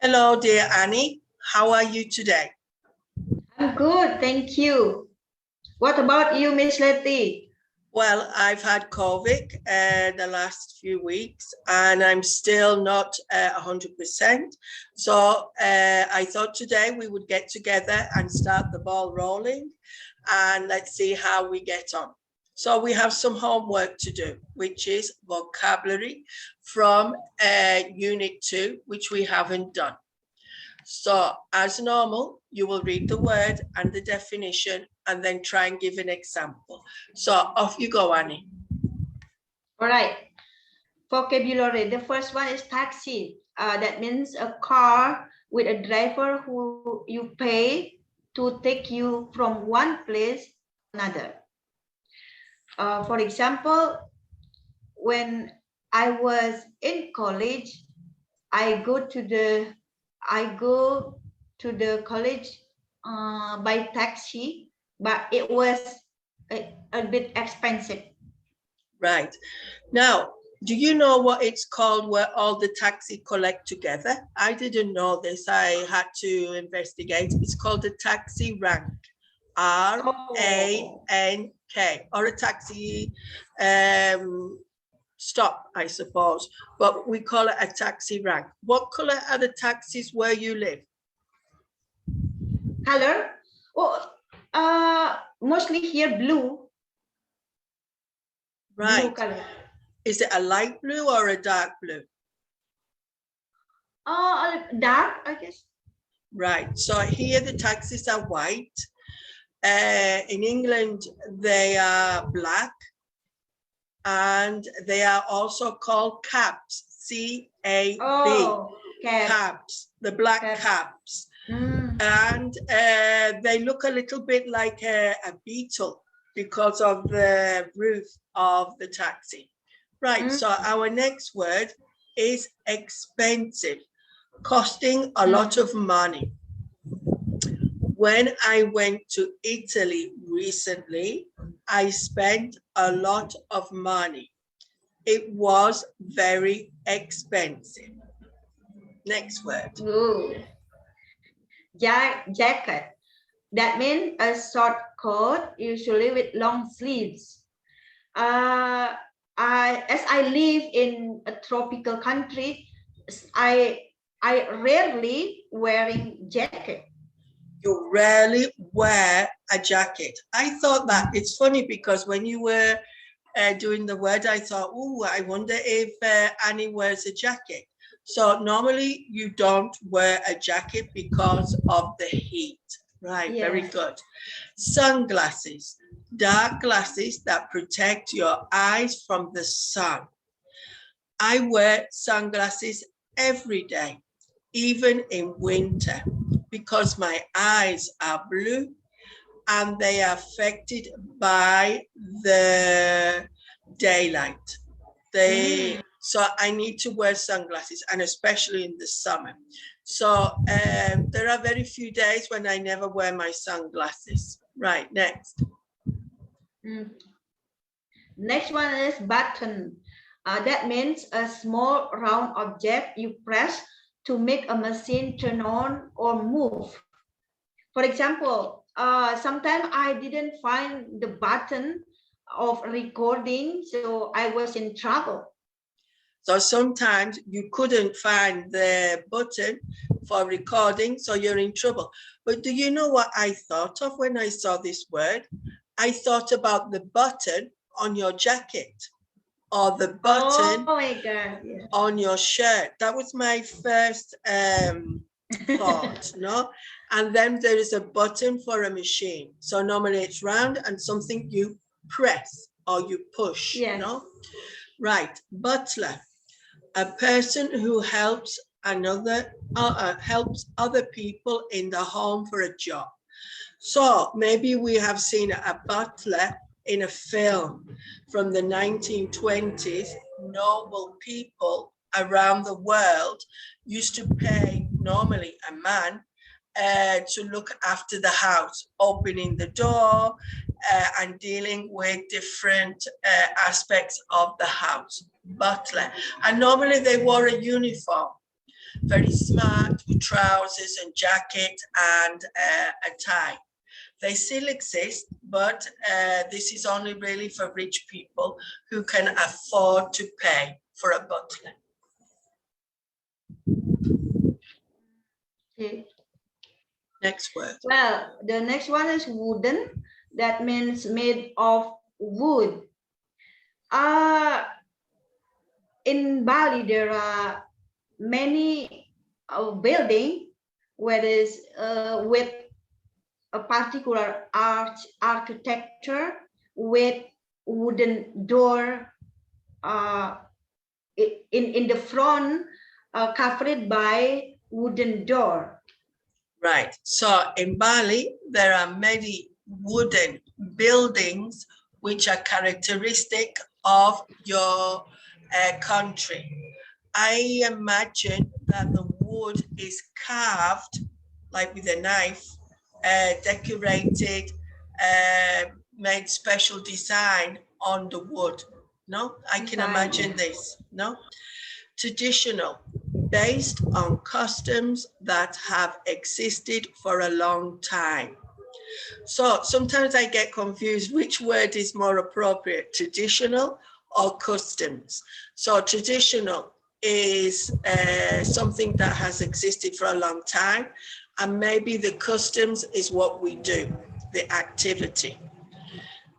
Hello, dear Annie. How are you today? I'm good, thank you. What about you, Miss Letty? Well, I've had COVID the last few weeks and I'm still not 100%. So I thought today we would get together and start the ball rolling and let's see how we get on. So we have some homework to do, which is vocabulary from Unit 2, which we haven't done. So as normal, you will read the word and the definition and then try and give an example. So off you go, Annie. All right. Vocabulary. The first one is taxi. That means a car with a driver who you pay to take you from one place to another. For example, when I was in college, I go to the college by taxi, but it was a bit expensive. Right. Now, do you know what it's called where all the taxi collect together? I didn't know this. I had to investigate. It's called a taxi rank. R-A-N-K, or a taxi stop, I suppose, but we call it a taxi rank. What color are the taxis where you live? Color? Oh, mostly here blue. Right. Blue color. Is it a light blue or a dark blue? Dark, I guess. Right. So here the taxis are white. In England, they are black. And they are also called cabs, C-A-B, cabs, the black cabs. And they look a little bit like a beetle because of the roof of the taxi. Right, so our next word is expensive, costing a lot of money. When I went to Italy recently, I spent a lot of money. It was very expensive. Next word. Ooh. Jacket. That means a short coat, usually with long sleeves. As I live in a tropical country, I rarely wearing jacket. You rarely wear a jacket. I thought that it's funny because when you were doing the word, I thought, oh, I wonder if Annie wears a jacket. So normally you don't wear a jacket because of the heat. Right, yeah. Very good. Sunglasses, dark glasses that protect your eyes from the sun. I wear sunglasses every day, even in winter, because my eyes are blue and they are affected by the daylight. So I need to wear sunglasses, and especially in the summer. So there are very few days when I never wear my sunglasses. Right, next. Next one is button. That means a small round object you press to make a machine turn on or move. For example, sometimes I didn't find the button of recording, so I was in trouble. So sometimes you couldn't find the button for recording, so you're in trouble. But do you know what I thought of when I saw this word? I thought about the button on your jacket or the button on your shirt. That was my first thought, no? And then there is a button for a machine. So normally it's round and something you press or you push, you know? Right, butler, a person who helps helps other people in the home for a job. So maybe we have seen a butler in a film from the 1920s. Noble people around the world used to pay normally a man to look after the house, opening the door and dealing with different aspects of the house. Butler. And normally they wore a uniform. very smart with trousers and jacket and a tie. They still exist, but this is only really for rich people who can afford to pay for a butler. Okay. Next word. Well, the next one is wooden. That means made of wood. In Bali, there are many buildings where is with a particular architecture with wooden door in the front, covered by wooden door. Right. So in Bali, there are many wooden buildings which are characteristic of your country. I imagine that the wood is carved, like with a knife, decorated, made special design on the wood. No, I can imagine this. No, traditional, based on customs that have existed for a long time. So sometimes I get confused which word is more appropriate, traditional or customs. So traditional is something that has existed for a long time, and maybe the customs is what we do, the activity.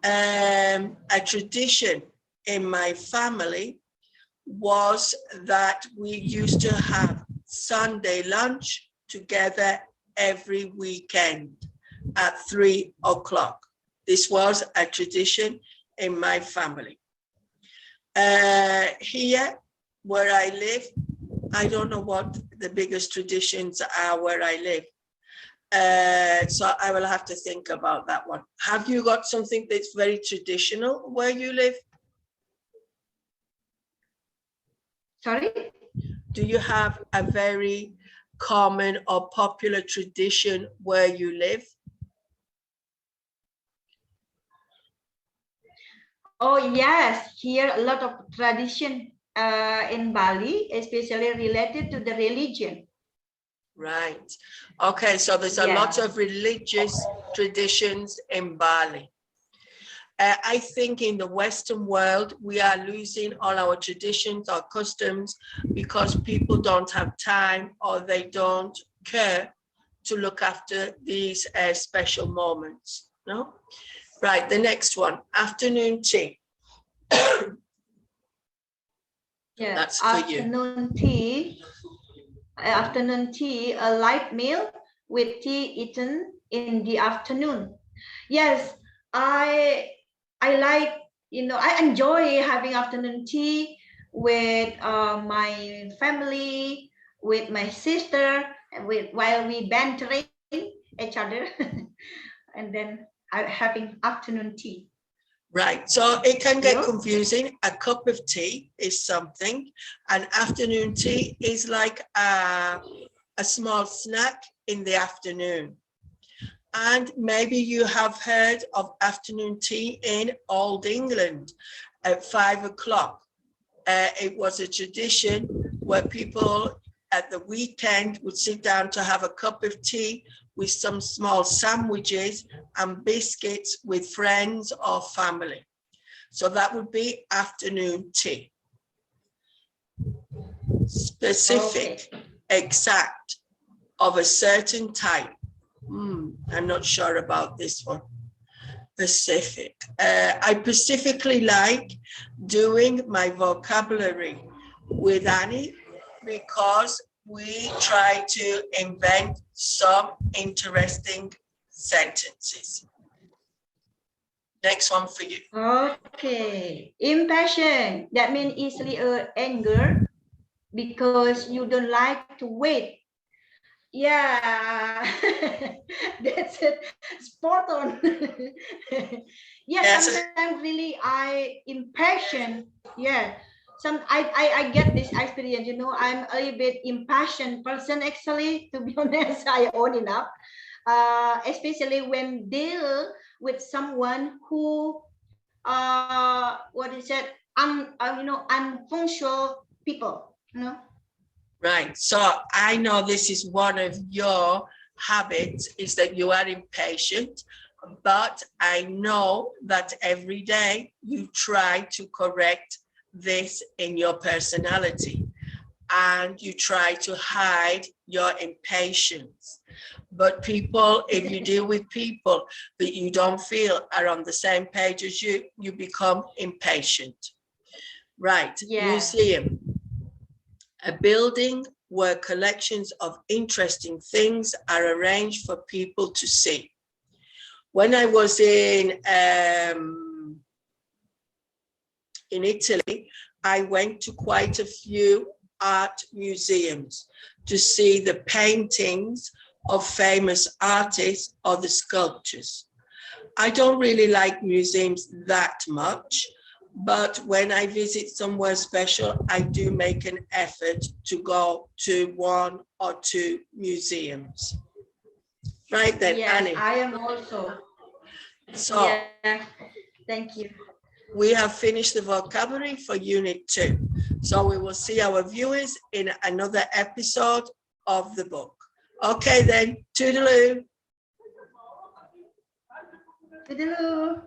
A tradition in my family was that we used to have Sunday lunch together every weekend at 3 o'clock. This was a tradition in my family. Here, where I live, I don't know what the biggest traditions are where I live. So I will have to think about that one. Have you got something that's very traditional where you live? Sorry? Do you have a very common or popular tradition where you live? Oh yes, here a lot of tradition in Bali, especially related to the religion. Right. Okay, so there's a lot of religious traditions in Bali. I think in the Western world, we are losing all our traditions, our customs, because people don't have time or they don't care to look after these special moments. No? Right, the next one, afternoon tea. Yeah, that's for you. Afternoon tea, a light meal with tea eaten in the afternoon. Yes, I like, I enjoy having afternoon tea with my family, with my sister, while we bantering each other, and then having afternoon tea. Right, so it can get confusing. A cup of tea is something, and afternoon tea is like a small snack in the afternoon. And maybe you have heard of afternoon tea in Old England at 5 o'clock. It was a tradition where people at the weekend would sit down to have a cup of tea with some small sandwiches and biscuits with friends or family. So that would be afternoon tea. Specific, exact, of a certain type. I'm not sure about this one. Specific. I specifically like doing my vocabulary with Annie because we try to invent some interesting sentences. Next one for you. Okay. Impassioned. That means easily anger because you don't like to wait. Yeah, that's it. Spot on. Yeah, sometimes really I impatient. Yeah. I get this experience, I'm a little bit impassioned person actually, to be honest, I own it up. Especially when deal with someone who what is it, unpunctual people, Right. So I know this is one of your habits, is that you are impatient, but I know that every day you try to correct this in your personality, and you try to hide your impatience. But people, if you deal with people that you don't feel are on the same page as you, you become impatient. Right. Yeah. Museum. A building where collections of interesting things are arranged for people to see. When I was in Italy, I went to quite a few art museums to see the paintings of famous artists or the sculptures. I don't really like museums that much, but when I visit somewhere special, I do make an effort to go to one or two museums. Right then, Yes, Annie. I am also. So Yeah, thank you. we have finished the vocabulary for Unit 2. So we will see our viewers in another episode of the book. Okay then, toodaloo. Toodaloo.